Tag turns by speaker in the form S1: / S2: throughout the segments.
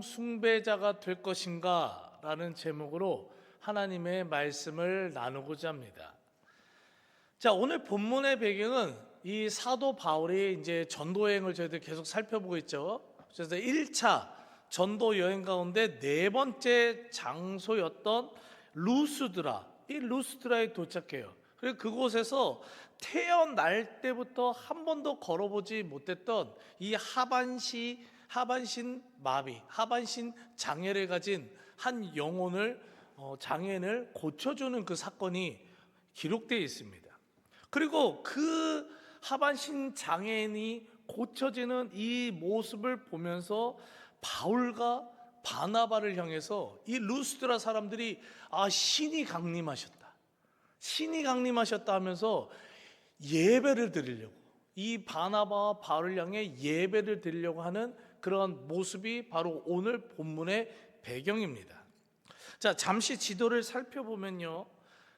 S1: 숭배자가 될 것인가? 라는 제목으로 하나님의 말씀을 나누고자 합니다. 자, 오늘 본문의 배경은 이 사도 바울이 이제 전도 여행을 저희들 계속 살펴보고 있죠. 그래서 1차 전도 여행 가운데 네 번째 장소였던 루스드라, 이 루스드라에 도착해요. 그리고 그곳에서 태어날 때부터 한 번도 걸어보지 못했던 이 하반신 마비, 하반신 장애를 가진 한 영혼을 장애인을 고쳐주는 그 사건이 기록되어 있습니다. 그리고 그 하반신 장애인이 고쳐지는 이 모습을 보면서 바울과 바나바를 향해서 이 루스드라 사람들이 신이 강림하셨다, 신이 강림하셨다 하면서 예배를 드리려고, 이 바나바와 바울을 향해 예배를 드리려고 하는 그런 모습이 바로 오늘 본문의 배경입니다. 자, 잠시 지도를 살펴보면요,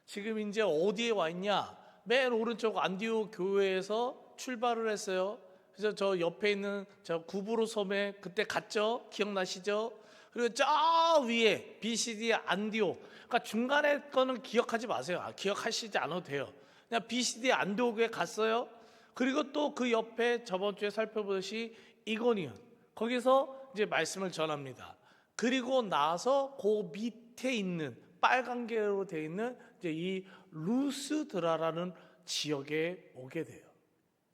S1: 지금 이제 어디에 와 있냐? 맨 오른쪽 안디옥 교회에서 출발을 했어요. 그래서 저 옆에 있는 저 구브로 섬에 그때 갔죠? 기억나시죠? 그리고 저 위에 BCD 안디옥, 그러니까 중간에 거는 기억하지 마세요. 기억하시지 않아도 돼요. 그냥 BCD 안디옥에 갔어요. 그리고 또 그 옆에 저번 주에 살펴보듯이 이고니온, 거기서 이제 말씀을 전합니다. 그리고 나서 그 밑에 있는 빨간 계로 되어 있는 이제 이 루스드라라는 지역에 오게 돼요.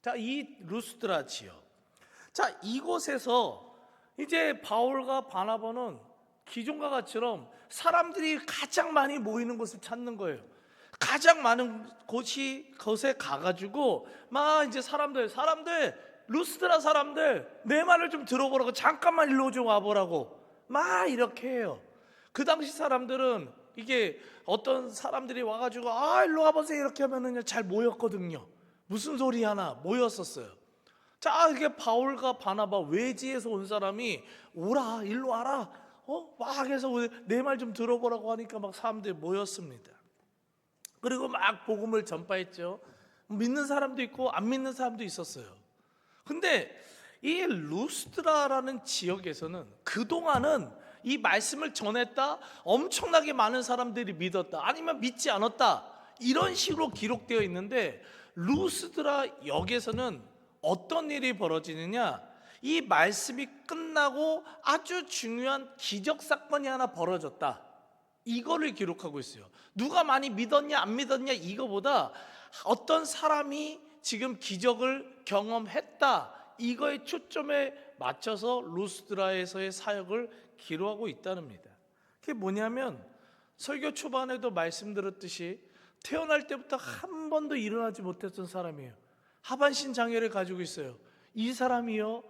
S1: 자, 이 루스드라 지역. 자, 이곳에서 이제 바울과 바나바는 기존과 같이처럼 사람들이 가장 많이 모이는 곳을 찾는 거예요. 가장 많은 곳에 가가지고 막 이제 사람들 루스드라 사람들 내 말을 좀 들어보라고, 잠깐만 일로 좀 와보라고 막 이렇게 해요. 그 당시 사람들은 이게 어떤 사람들이 와가지고 일로 와보세요 이렇게 하면은 잘 모였거든요. 무슨 소리 하나 모였었어요. 자, 이게 바울과 바나바 외지에서 온 사람이 오라, 일로 와라, 막 해서 내 말 좀 들어보라고 하니까 막 사람들이 모였습니다. 그리고 막 복음을 전파했죠. 믿는 사람도 있고 안 믿는 사람도 있었어요. 근데 이 루스드라라는 지역에서는 그동안은 이 말씀을 전했다, 엄청나게 많은 사람들이 믿었다, 아니면 믿지 않았다, 이런 식으로 기록되어 있는데, 루스드라 역에서는 어떤 일이 벌어지느냐, 이 말씀이 끝나고 아주 중요한 기적 사건이 하나 벌어졌다, 이거를 기록하고 있어요. 누가 많이 믿었냐 안 믿었냐 이거보다 어떤 사람이 지금 기적을 경험했다, 이거에 초점에 맞춰서 루스드라에서의 사역을 기록하고 있다는 겁니다. 그게 뭐냐면, 설교 초반에도 말씀드렸듯이 태어날 때부터 한 번도 일어나지 못했던 사람이에요. 하반신 장애를 가지고 있어요. 이 사람이요,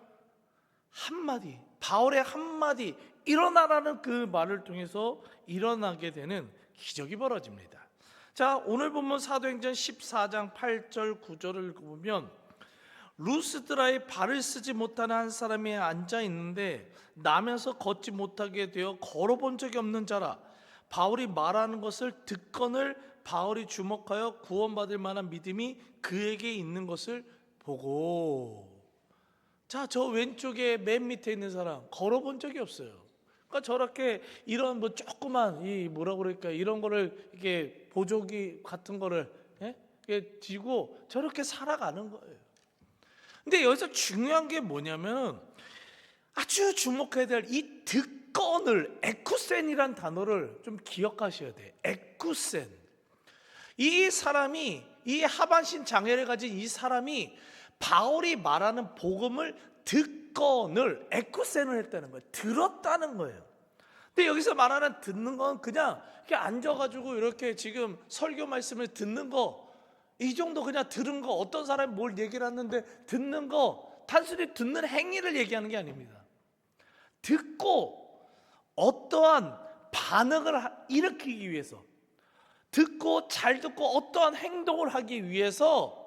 S1: 한마디, 바울의 한마디 일어나라는 그 말을 통해서 일어나게 되는 기적이 벌어집니다. 자, 오늘 본문 사도행전 14장 8절 9절을 읽어보면, 루스드라에 발을 쓰지 못하는 한 사람이 앉아 있는데 나면서 걷지 못하게 되어 걸어본 적이 없는 자라. 바울이 말하는 것을 듣거늘 바울이 주목하여 구원받을 만한 믿음이 그에게 있는 것을 보고. 자, 저 왼쪽에 맨 밑에 있는 사람 걸어본 적이 없어요. 그러니까 저렇게 이런 뭐 조그만 이런 거를 이렇게 보조기 같은 거를 이렇게 쥐고 저렇게 살아가는 거예요. 근데 여기서 중요한 게 뭐냐면, 아주 주목해야 될 이 듣건을, 에쿠센이란 단어를 좀 기억하셔야 돼요. 에쿠센. 이 사람이, 이 하반신 장애를 가진 이 사람이 바울이 말하는 복음을 듣건을, 에쿠센을 했다는 거예요. 들었다는 거예요. 근데 여기서 말하는 듣는 건 그냥 이렇게 앉아가지고 이렇게 지금 설교 말씀을 듣는 거, 이 정도 그냥 들은 거, 어떤 사람이 뭘 얘기를 하는데 듣는 거, 단순히 듣는 행위를 얘기하는 게 아닙니다. 듣고 어떠한 반응을 일으키기 위해서, 듣고 잘 듣고 어떠한 행동을 하기 위해서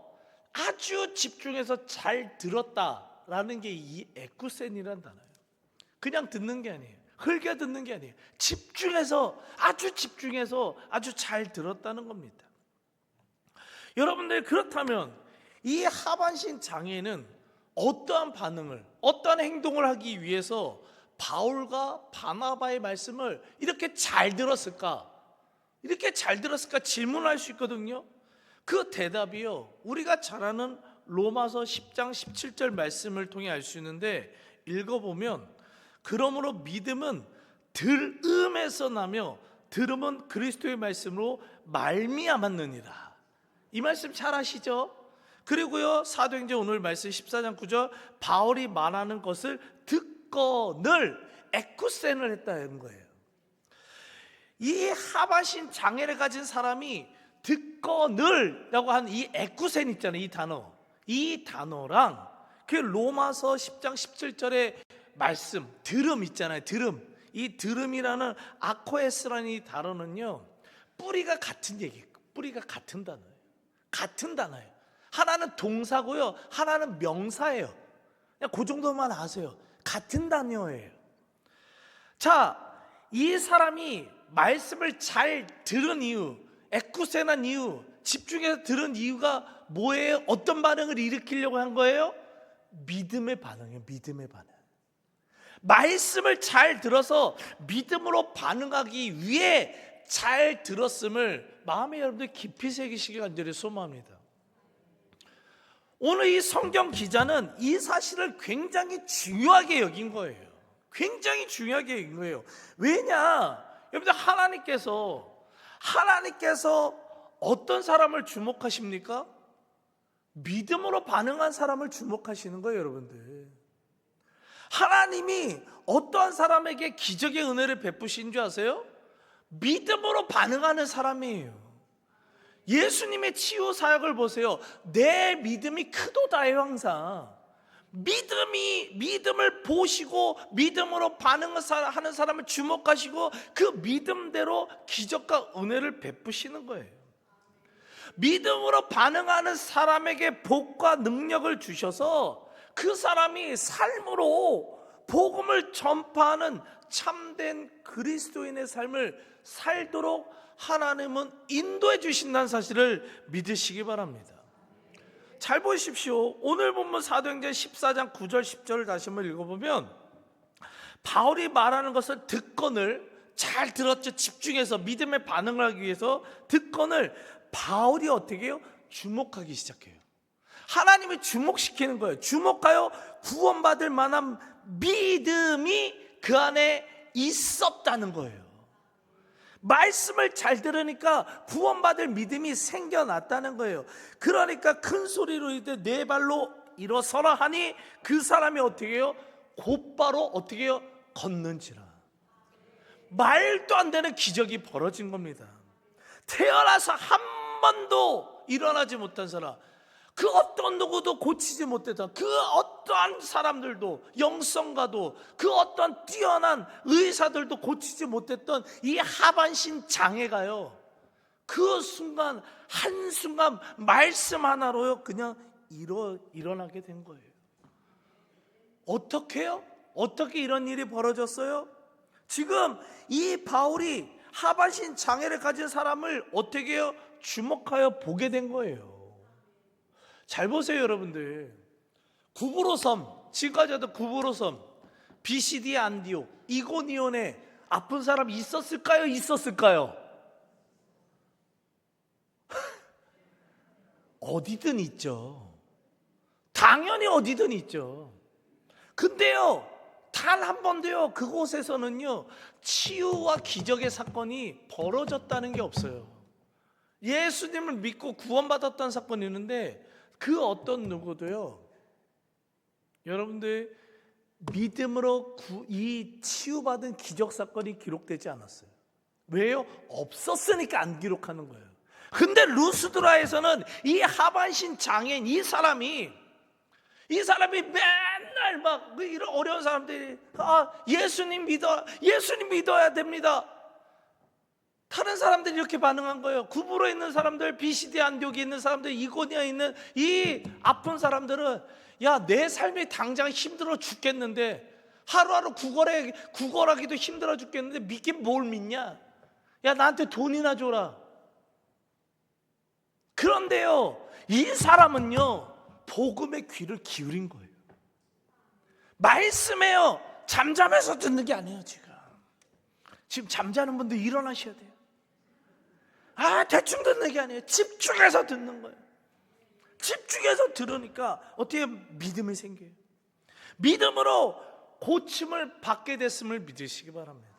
S1: 아주 집중해서 잘 들었다라는 게 이 에쿠센이라는 단어예요. 그냥 듣는 게 아니에요. 흘겨 듣는 게 아니에요. 집중해서 아주 잘 들었다는 겁니다. 여러분들, 그렇다면 이 하반신 장애는 어떠한 반응을, 어떠한 행동을 하기 위해서 바울과 바나바의 말씀을 이렇게 잘 들었을까? 이렇게 잘 들었을까 질문할 수 있거든요. 그 대답이요, 우리가 잘 아는 로마서 10장 17절 말씀을 통해 알 수 있는데, 읽어보면 그러므로 믿음은 들음에서 나며 들음은 그리스도의 말씀으로 말미암았느니라. 이 말씀 잘 아시죠? 그리고요, 사도행전 오늘 말씀 14장 9절, 바울이 말하는 것을 듣거늘 에쿠센을 했다는 거예요. 이 하반신 장애를 가진 사람이 듣거늘이라고 하는 이 에쿠센 있잖아요. 이 단어랑 그 로마서 10장 17절의 말씀 들음 있잖아요. 이 들음이라는 아코에스라는 이 단어는요, 뿌리가 같은 얘기예요. 뿌리가 같은 단어예요. 하나는 동사고요, 하나는 명사예요. 그냥 그 정도만 아세요. 같은 단어예요. 자, 이 사람이 말씀을 잘 들은 이유, 에쿠센한 이유, 집중해서 들은 이유가 뭐예요? 어떤 반응을 일으키려고 한 거예요? 믿음의 반응이에요. 믿음의 반응. 말씀을 잘 들어서 믿음으로 반응하기 위해 잘 들었음을 마음에 여러분들 깊이 새기시기 간절히 소망합니다. 오늘 이 성경 기자는 이 사실을 굉장히 중요하게 여긴 거예요. 굉장히 중요하게 여긴 거예요. 왜냐? 여러분들, 하나님께서 어떤 사람을 주목하십니까? 믿음으로 반응한 사람을 주목하시는 거예요, 여러분들. 하나님이 어떠한 사람에게 기적의 은혜를 베푸신 줄 아세요? 믿음으로 반응하는 사람이에요. 예수님의 치유 사역을 보세요. 내 믿음이 크도다예요. 항상 믿음을 보시고 믿음으로 반응하는 사람을 주목하시고 그 믿음대로 기적과 은혜를 베푸시는 거예요. 믿음으로 반응하는 사람에게 복과 능력을 주셔서 그 사람이 삶으로 복음을 전파하는 참된 그리스도인의 삶을 살도록 하나님은 인도해 주신다는 사실을 믿으시기 바랍니다. 잘 보십시오. 오늘 본문 사도행전 14장 9절 10절을 다시 한번 읽어보면, 바울이 말하는 것을 듣거늘, 잘 들었죠? 집중해서 믿음에 반응을 하기 위해서 듣거늘 바울이 어떻게 해요? 주목하기 시작해요. 하나님이 주목시키는 거예요. 주목하여 구원받을 만한 믿음이 그 안에 있었다는 거예요. 말씀을 잘 들으니까 구원받을 믿음이 생겨났다는 거예요. 그러니까 큰 소리로 이르되 네 발로 일어서라 하니 그 사람이 어떻게 해요? 곧바로 어떻게 해요? 걷는지라. 말도 안 되는 기적이 벌어진 겁니다. 태어나서 한 번도 일어나지 못한 사람, 그 어떤 누구도 고치지 못했던 그 어떠한 사람들도, 영성가도, 그 어떤 뛰어난 의사들도 고치지 못했던 이 하반신 장애가요, 그 순간 한순간 말씀 하나로요 그냥 일어나게 된 거예요. 어떻게요? 어떻게 이런 일이 벌어졌어요? 지금 이 바울이 하반신 장애를 가진 사람을 어떻게 해요? 주목하여 보게 된 거예요. 잘 보세요, 여러분들. 구브로섬, 지금까지 하던 구브로섬, 비시디 안디옥, 이고니온에 아픈 사람 있었을까요? 있었을까요? 어디든 있죠. 당연히 어디든 있죠. 근데요, 단 한 번도요 그곳에서는요 치유와 기적의 사건이 벌어졌다는 게 없어요. 예수님을 믿고 구원받았다는 사건이 있는데 그 어떤 누구도요, 여러분들, 믿음으로 이 치유받은 기적 사건이 기록되지 않았어요. 왜요? 없었으니까 안 기록하는 거예요. 근데 루스드라에서는 이 하반신 장애인 이 사람이 맨날 막 이런 어려운 사람들이 예수님 믿어야 됩니다. 다른 사람들이 이렇게 반응한 거예요. 구부로 있는 사람들, 비시디 안디옥에 있는 사람들, 이고니아에 있는 이 아픈 사람들은 야, 내 삶이 당장 힘들어 죽겠는데, 하루하루 구걸하기도 힘들어 죽겠는데 믿긴 뭘 믿냐? 야, 나한테 돈이나 줘라. 그런데요, 이 사람은요 복음의 귀를 기울인 거예요. 말씀에요 잠잠해서 듣는 게 아니에요. 지금 잠자는 분들 일어나셔야 돼요. 대충 듣는 게 아니에요. 집중해서 듣는 거예요. 집중해서 들으니까 어떻게 믿음이 생겨요. 믿음으로 고침을 받게 됐음을 믿으시기 바랍니다.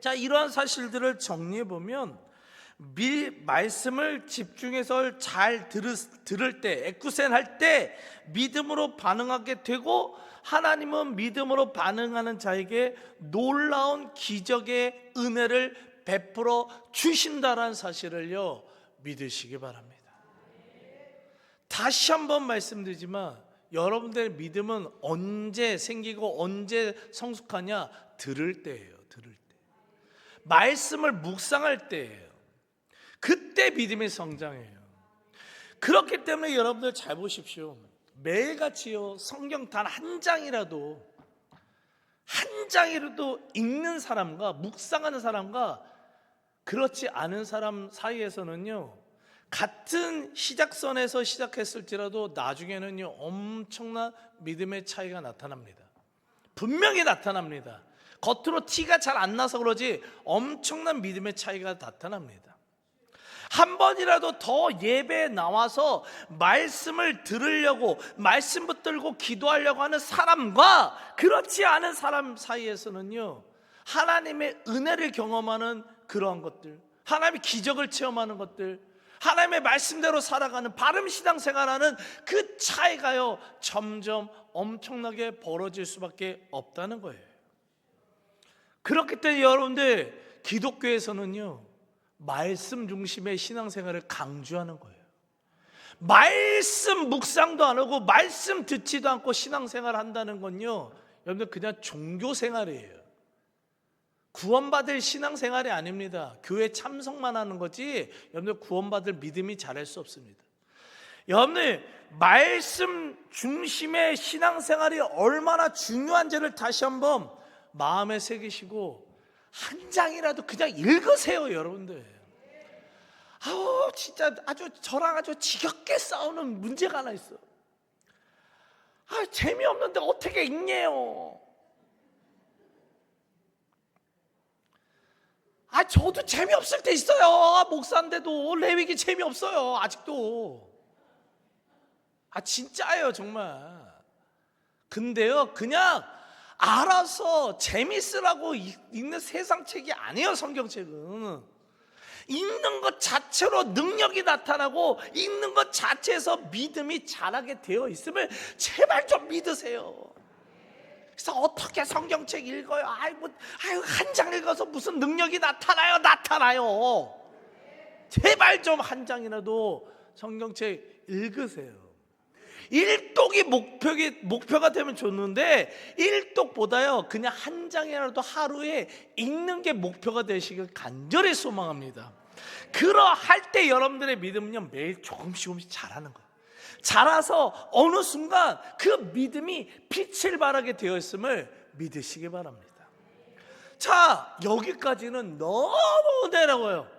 S1: 자, 이러한 사실들을 정리해 보면 말씀을 집중해서 잘 들을 때, 에쿠센 할 때 믿음으로 반응하게 되고, 하나님은 믿음으로 반응하는 자에게 놀라운 기적의 은혜를 베풀어 주신다라는 사실을요 믿으시기 바랍니다. 다시 한번 말씀드리지만 여러분들의 믿음은 언제 생기고 언제 성숙하냐? 들을 때예요. 들을 때, 말씀을 묵상할 때예요. 그때 믿음이 성장해요. 그렇기 때문에 여러분들 잘 보십시오. 매일같이요 성경 단 한 장이라도 읽는 사람과 묵상하는 사람과 그렇지 않은 사람 사이에서는요, 같은 시작선에서 시작했을지라도 나중에는요 엄청난 믿음의 차이가 나타납니다. 분명히 나타납니다. 겉으로 티가 잘 안 나서 그러지 엄청난 믿음의 차이가 나타납니다. 한 번이라도 더 예배에 나와서 말씀을 들으려고, 말씀 붙들고 기도하려고 하는 사람과 그렇지 않은 사람 사이에서는요, 하나님의 은혜를 경험하는 그러한 것들, 하나님의 기적을 체험하는 것들, 하나님의 말씀대로 살아가는 바른 신앙생활하는 그 차이가요 점점 엄청나게 벌어질 수밖에 없다는 거예요. 그렇기 때문에 여러분들 기독교에서는요 말씀 중심의 신앙생활을 강조하는 거예요. 말씀 묵상도 안 하고 말씀 듣지도 않고 신앙생활 한다는 건요 여러분들 그냥 종교생활이에요. 구원받을 신앙생활이 아닙니다. 교회 참석만 하는 거지 여러분들 구원받을 믿음이 자랄 수 없습니다. 여러분들 말씀 중심의 신앙생활이 얼마나 중요한지를 다시 한번 마음에 새기시고 한 장이라도 그냥 읽으세요. 여러분들 진짜 저랑 아주 지겹게 싸우는 문제가 하나 있어. 재미없는데 어떻게 읽네요. 저도 재미없을 때 있어요. 목사인데도 레위기 재미없어요. 아직도. 진짜예요 정말. 근데요 그냥 알아서 재밌으라고 읽는 세상 책이 아니에요. 성경책은 읽는 것 자체로 능력이 나타나고 읽는 것 자체에서 믿음이 자라게 되어 있음을 제발 좀 믿으세요. 그래서 어떻게 성경책 읽어요? 한 장 읽어서 무슨 능력이 나타나요. 제발 좀 한 장이라도 성경책 읽으세요. 일독이 목표가 되면 좋는데 일독보다요 그냥 한 장이라도 하루에 읽는 게 목표가 되시길 간절히 소망합니다. 그러할 때 여러분들의 믿음은요 매일 조금씩 자라는 거예요. 자라서 어느 순간 그 믿음이 빛을 발하게 되어 있음을 믿으시기 바랍니다. 자, 여기까지는 너무 어려워요.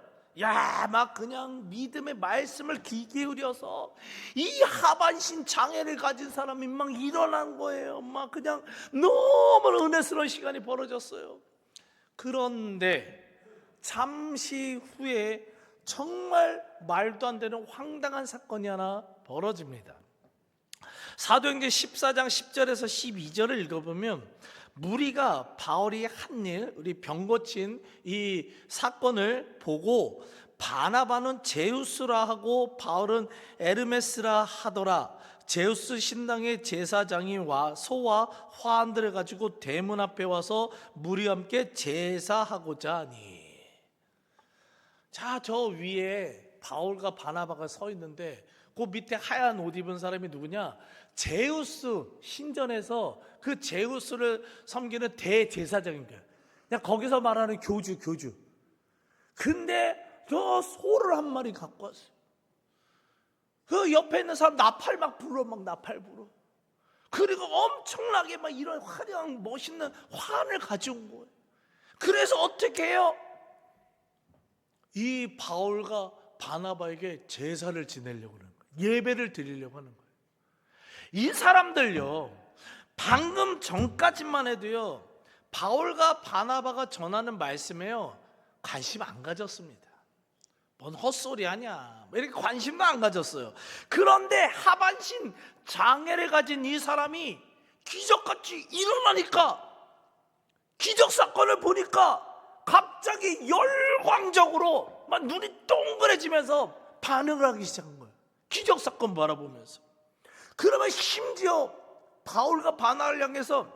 S1: 막 그냥 믿음의 말씀을 귀 기울여서 이 하반신 장애를 가진 사람이 막 일어난 거예요. 막 그냥 너무 은혜스러운 시간이 벌어졌어요. 그런데 잠시 후에 정말 말도 안 되는 황당한 사건이 하나 벌어집니다. 사도행전 14장 10절에서 12절을 읽어보면 무리가 바울이 한 일, 우리 병 고친 이 사건을 보고 바나바는 제우스라 하고 바울은 에르메스라 하더라. 제우스 신당의 제사장이 소와 화환들을 가지고 대문 앞에 와서 무리와 함께 제사하고자 하니. 자, 저 위에 바울과 바나바가 서 있는데 그 밑에 하얀 옷 입은 사람이 누구냐? 제우스 신전에서 그 제우스를 섬기는 대제사장인 거야. 그냥 거기서 말하는 교주. 근데 저 소를 한 마리 갖고 왔어요. 그 옆에 있는 사람 나팔 막 불어. 그리고 엄청나게 막 이런 화려한 멋있는 화환을 가져온 거예요. 그래서 어떻게 해요? 이 바울과 바나바에게 제사를 지내려고 하는 거예요. 예배를 드리려고 하는 거예요. 이 사람들요 방금 전까지만 해도요, 바울과 바나바가 전하는 말씀에요 관심 안 가졌습니다. 뭔 헛소리 하냐, 이렇게 관심도 안 가졌어요. 그런데 하반신 장애를 가진 이 사람이 기적같이 일어나니까, 기적 사건을 보니까 갑자기 열광적으로 막 눈이 동그래지면서 반응을 하기 시작한 거예요. 기적 사건 바라보면서. 그러면 심지어 바울과 바나바를 향해서,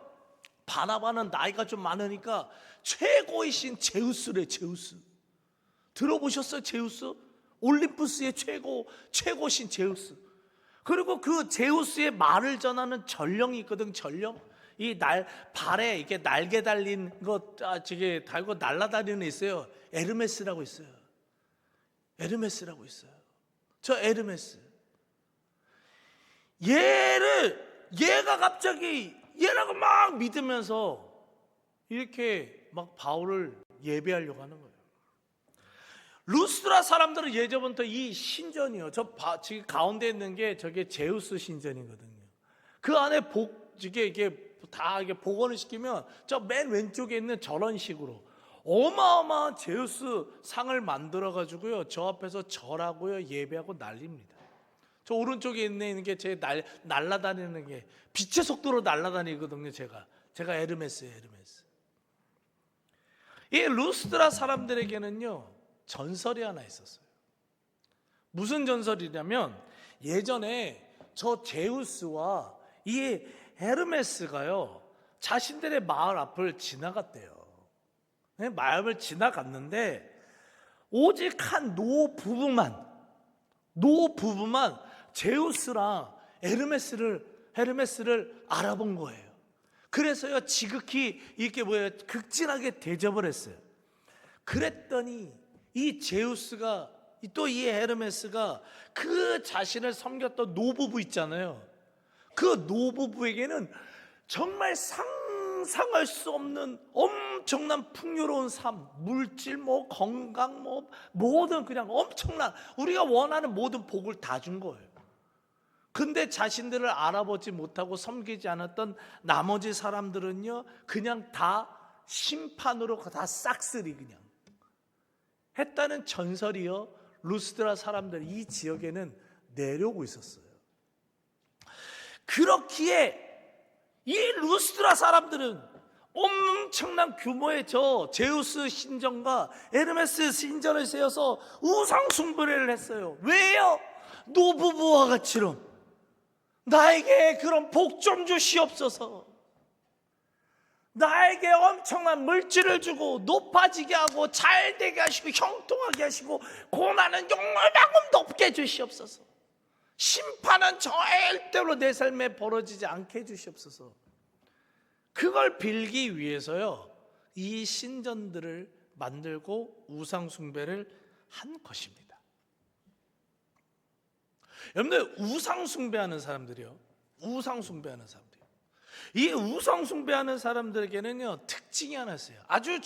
S1: 바나바는 나이가 좀 많으니까 최고의 신 제우스래. 제우스 들어보셨어요? 제우스? 올림푸스의 최고신 제우스. 그리고 그 제우스의 말을 전하는 전령이 있거든. 전령. 이 발에 이렇게 날개 달린 거 저게 달고 날아다니는 애 있어요. 에르메스라고 있어요. 에르메스라고 있어요. 저 에르메스. 얘가 갑자기 얘라고 막 믿으면서 이렇게 막 바울을 예배하려고 하는 거예요. 루스드라 사람들은 예전부터 이 신전이요, 지금 가운데 있는 게 저게 제우스 신전이거든요. 그 안에 이게 다 이게 복원을 시키면 저 맨 왼쪽에 있는 저런 식으로 어마어마한 제우스 상을 만들어 가지고요, 저 앞에서 절하고요, 예배하고 난립니다. 저 오른쪽에 있는 게 제 날아다니는 게 빛의 속도로 날아다니거든요. 제가 에르메스예요. 에르메스. 이 루스드라 사람들에게는요 전설이 하나 있었어요. 무슨 전설이냐면, 예전에 저 제우스와 이 헤르메스가요 자신들의 마을 앞을 지나갔대요. 마을을 지나갔는데 오직 한 노부부만 제우스랑 헤르메스를 알아본 거예요. 그래서요 지극히 이렇게 극진하게 대접을 했어요. 그랬더니 이 제우스가, 또 이 헤르메스가 그 자신을 섬겼던 노부부 있잖아요. 그 노부부에게는 정말 상상할 수 없는 엄청난 풍요로운 삶, 물질, 건강, 모든 그냥 엄청난, 우리가 원하는 모든 복을 다 준 거예요. 근데 자신들을 알아보지 못하고 섬기지 않았던 나머지 사람들은요 그냥 다 심판으로 다 싹쓸이 그냥 했다는 전설이요 루스드라 사람들 이 지역에는 내려오고 있었어요. 그렇기에 이 루스드라 사람들은 엄청난 규모의 저 제우스 신전과 에르메스 신전을 세워서 우상 숭배를 했어요. 왜요? 노부부와 같이로 나에게 그런 복 좀 주시옵소서. 나에게 엄청난 물질을 주고 높아지게 하고 잘되게 하시고 형통하게 하시고 고난은 용물만큼 높게 주시옵소서. 심판은 절대로 내 삶에 벌어지지 않게 해주시옵소서. 그걸 빌기 위해서요 이 신전들을 만들고 우상 숭배를 한 것입니다. 여러분들, 우상 숭배하는 사람들이요, 이 우상 숭배하는 사람들에게는요 특징이 하나 있어요. 아주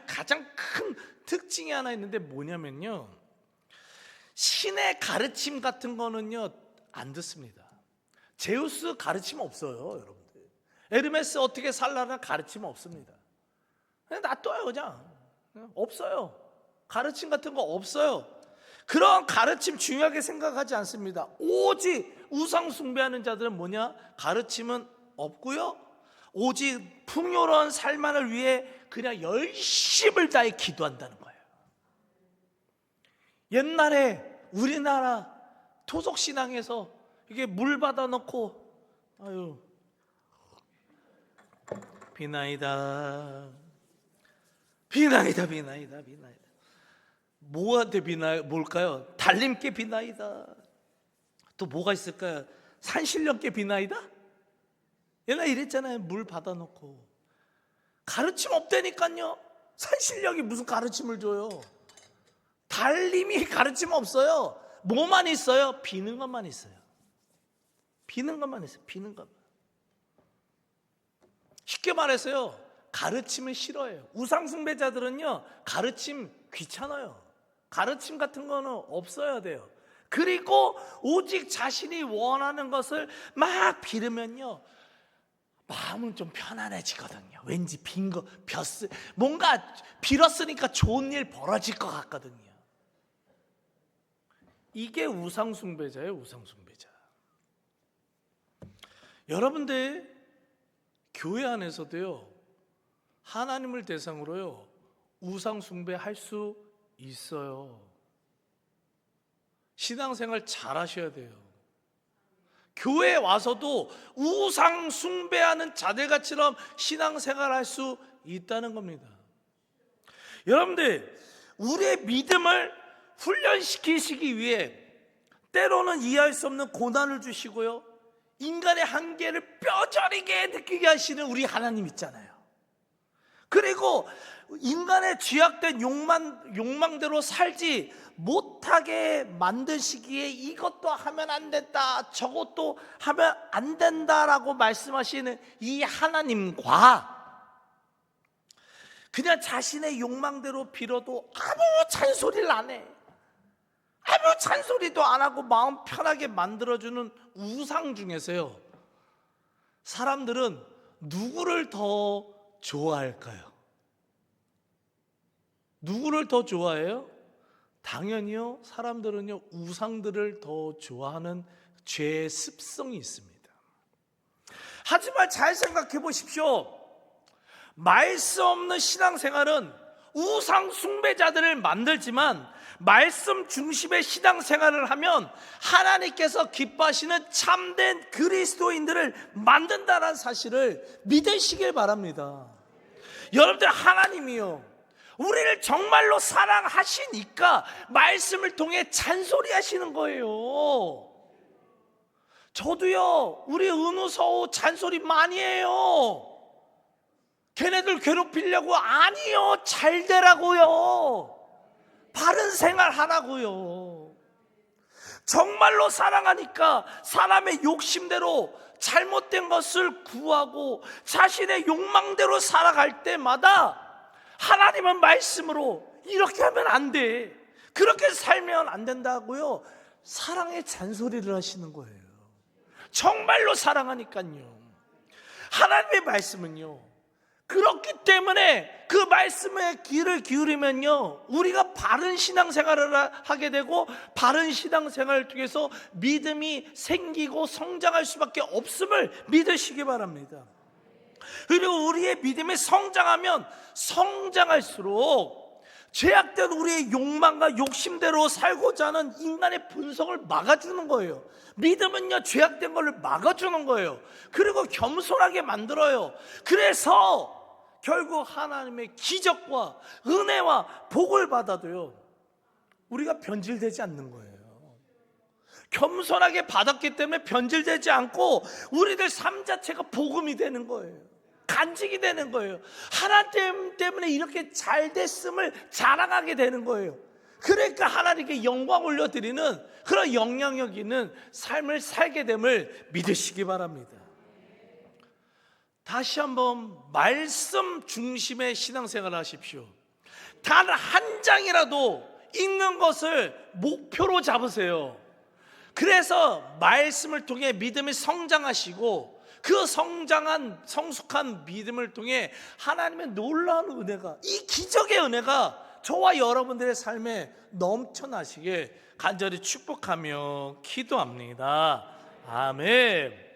S1: 가장 큰 특징이 하나 있는데 뭐냐면요, 신의 가르침 같은 거는요 안 듣습니다. 제우스 가르침 없어요, 여러분들. 에르메스 어떻게 살라는 가르침 없습니다. 그냥 놔둬요. 그냥 없어요. 가르침 같은 거 없어요. 그런 가르침 중요하게 생각하지 않습니다. 오직 우상 숭배하는 자들은 뭐냐? 가르침은 없고요, 오직 풍요로운 삶만을 위해 그냥 열심을 다해 기도한다는 거예요. 옛날에 우리나라 토속신앙에서 이게 물 받아 넣고 아유 비나이다 뭐한테 뭘까요? 달림께 비나이다. 또 뭐가 있을까요? 산신령께 비나이다? 옛날에 이랬잖아요. 물 받아 놓고 가르침 없다니까요. 산신령이 무슨 가르침을 줘요? 달림이 가르침 없어요. 뭐만 있어요? 비는 것만 있어요. 비는 것만. 쉽게 말해서요 가르침을 싫어해요. 우상숭배자들은요 가르침 귀찮아요. 가르침 같은 거는 없어야 돼요. 그리고 오직 자신이 원하는 것을 막 빌으면요 마음은 좀 편안해지거든요. 왠지 뭔가 빌었으니까 좋은 일 벌어질 것 같거든요. 이게 우상숭배자예요. 우상숭배자. 여러분들 교회 안에서도요, 하나님을 대상으로요, 우상숭배할 수 있어요. 신앙생활 잘 하셔야 돼요. 교회에 와서도 우상숭배하는 자들같이럼 신앙생활 할 수 있다는 겁니다. 여러분들, 우리의 믿음을 훈련시키시기 위해 때로는 이해할 수 없는 고난을 주시고요, 인간의 한계를 뼈저리게 느끼게 하시는 우리 하나님 있잖아요. 그리고 인간의 죄악된 욕망대로 살지 못하게 만드시기에 이것도 하면 안 된다, 저것도 하면 안 된다라고 말씀하시는 이 하나님과 그냥 자신의 욕망대로 빌어도 아무 잔소리를 안 해, 아무 잔소리도 안 하고 마음 편하게 만들어주는 우상 중에서요, 사람들은 누구를 더 좋아할까요? 누구를 더 좋아해요? 당연히요, 사람들은요, 우상들을 더 좋아하는 죄의 습성이 있습니다. 하지만 잘 생각해 보십시오. 말씀 없는 신앙생활은 우상 숭배자들을 만들지만 말씀 중심의 신앙생활을 하면 하나님께서 기뻐하시는 참된 그리스도인들을 만든다는 사실을 믿으시길 바랍니다. 여러분들, 하나님이요, 우리를 정말로 사랑하시니까 말씀을 통해 잔소리하시는 거예요. 저도요, 우리 은우서우 잔소리 많이 해요. 걔네들 괴롭히려고. 아니요, 잘 되라고요, 바른 생활 하라고요. 정말로 사랑하니까 사람의 욕심대로 잘못된 것을 구하고 자신의 욕망대로 살아갈 때마다 하나님은 말씀으로 이렇게 하면 안 돼, 그렇게 살면 안 된다고요, 사랑의 잔소리를 하시는 거예요. 정말로 사랑하니까요. 하나님의 말씀은요, 그렇기 때문에 그 말씀에 귀를 기울이면요, 우리가 바른 신앙생활을 하게 되고 바른 신앙생활을 통해서 믿음이 생기고 성장할 수밖에 없음을 믿으시기 바랍니다. 그리고 우리의 믿음이 성장하면 성장할수록 죄악된 우리의 욕망과 욕심대로 살고자 하는 인간의 본성을 막아주는 거예요. 믿음은요, 죄악된 것을 막아주는 거예요. 그리고 겸손하게 만들어요. 그래서 결국 하나님의 기적과 은혜와 복을 받아도요, 우리가 변질되지 않는 거예요. 겸손하게 받았기 때문에 변질되지 않고 우리들 삶 자체가 복음이 되는 거예요. 간직이 되는 거예요. 하나님 때문에 이렇게 잘 됐음을 자랑하게 되는 거예요. 그러니까 하나님께 영광 올려드리는 그런 영향력 있는 삶을 살게 됨을 믿으시기 바랍니다. 다시 한번 말씀 중심의 신앙생활을 하십시오. 단 한 장이라도 읽는 것을 목표로 잡으세요. 그래서 말씀을 통해 믿음이 성장하시고 그 성숙한 믿음을 통해 하나님의 놀라운 은혜가, 이 기적의 은혜가 저와 여러분들의 삶에 넘쳐나시게 간절히 축복하며 기도합니다. 아멘.